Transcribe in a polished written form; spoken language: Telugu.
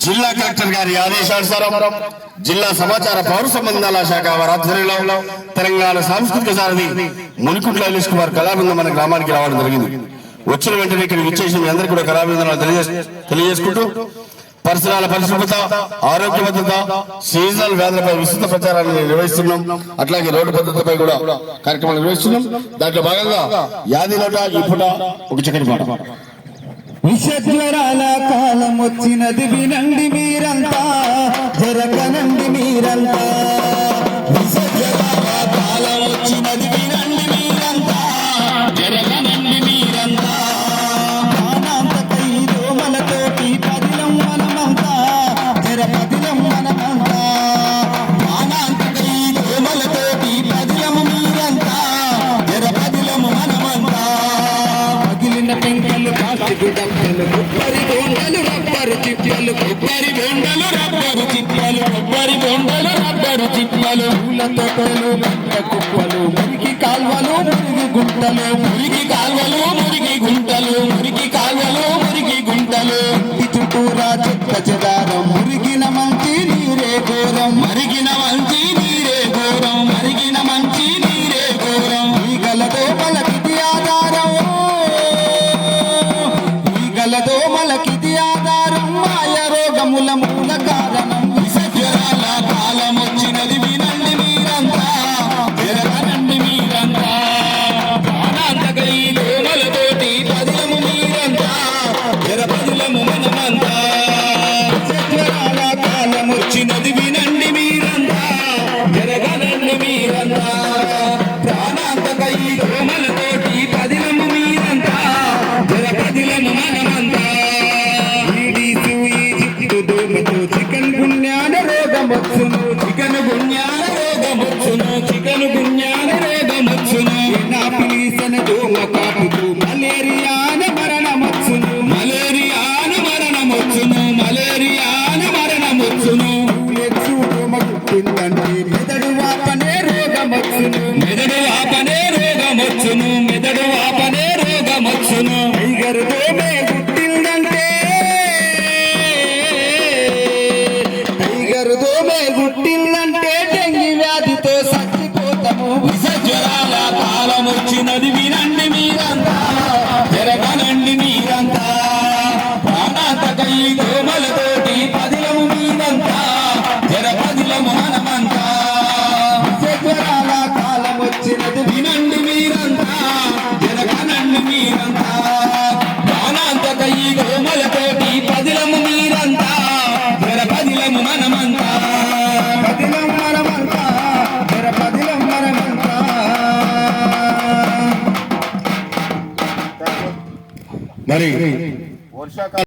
జిల్లా కలెక్టర్ గారి ఆదేశానుసారం జిల్లా సమాచార పౌర సంబంధాల శాఖ వారి ఆధ్వర్యంలో తెలంగాణ సాంస్కృతిక సారథి మునికుంట్ల ఎల్ఎస్ కుమార్ కళాబృందం మన గ్రామానికి రావడం జరిగింది. వచ్చిన వెంటనే ఇక్కడ విచ్చేసి మీ అందరికీ కూడా కళాబృందాలు తెలియజేసుకుంటూ పరిసరాల పరిశుభ్రత, ఆరోగ్య భద్రత, సీజనల్ వ్యాధులపై విస్తృత ప్రచారాన్ని నిర్వహిస్తున్నాం. అట్లాగే రోడ్డు భద్రతపై కూడా కార్యక్రమాలు నిర్వహిస్తున్నాం. దాంట్లో భాగంగా యాది నోట ఇప్పుట ఒక చక్కటి పాట. విషజ్వరాల కాలం వచ్చినది వినండి మీరంతా, జరగనండి మీరంతా. విషజ్వరాల కాలం వచ్చినది వినండి మీరంతా, జరగనండి మీరంతా. ప్రాణాంతకై దోమలతోటి పదిలం మనమంతా, జరపదిలం మనమంతా. ప్రాణాంతకై దోమలతోటి పదిలం మీరంతా, జరపదిలం మనమంతా. పగిలిన పెంకలు డబ్బలు కొబ్బరి బొండలు రబ్బరు చిప్పలు, కొబ్బరి బొండలు రబ్బరు చిప్పలు, కొబ్బరి బొండలు రబ్బరు చిప్పలు. పూల తొట్టలు, పెద్ద కుప్పలు, మురికి కాల్వలు, మురిగి గుంటలు, మురికి కాల్వలు, మురిగి గుంటలు, మురికి కాల్వలు, మురిగి గుంటలు. ఇంటి చుట్టూరా చెత్త చెదారం, మురిగిన మంచి నీరే ఘోరం, మరిగిన మంచి నీరే ఘోరం, మరిగిన మంచి నీరే ఘోరం. ఈగలతో పలకిది ఆధారం, దోమలకిది ఆధారం, మాయ రోగముల మూల కారణం. విషజ్వరాల కాలం వచ్చినది వినండి మీరంతా, జరగనండి మీరంతా. ప్రాణాంతకై దోమలతోటి పదిలము మీరంతా, జరపదిలము మనమంతా. విషజ్వరాల కాలం వచ్చినది వినండి మీరంతా, జరగనండి మీరంతా. ప్రాణాంతకై దోమలతోటి పదిలము మీరంతా, జరపదిలము మనమంతా. చికెన్ గుణ్యాన రోగమొచ్చును, చికెన్ గుణ్యాన రోగమొచ్చును, చికెన్ గుణ్యాన రోగమొచ్చును. నాపిలీసన దోమ కాటుకు మలేరియాన మరణమొచ్చును, మలేరియాన మరణమొచ్చును, మలేరియాన మరణమొచ్చును. పూలెచ్చు దోమ కుట్టిందంటే మెదడు వాపనే రోగమొచ్చును, మెదడు వాపనే రోగమొచ్చును, మెదడు వాపనే రోగమొచ్చును. టైగర్ దోమే గుట్టిందంటే, దోమే గుట్టిందంటే డెంగీ వ్యాధితో చచ్చిపోతాము. విషజ్వరాల కాలం వచ్చినది వినండి మీరంతా, జరగనండి మీరంతా. ప్రాణాంతకై దోమలతోటి పదిలము మీరంతా, జరపదిలము మనమంతా. విషజ్వరాల కాలం వచ్చినది వినండి మీరంతా, జరగనండి మీరంతా. ప్రాణాంతకై దోమలతోటి పదిలము మీరంతా, జరపదిలము మనమంతా. పదిలం మనమంతా, జరపదిలం మనమంతా. మరి వర్షాకాలం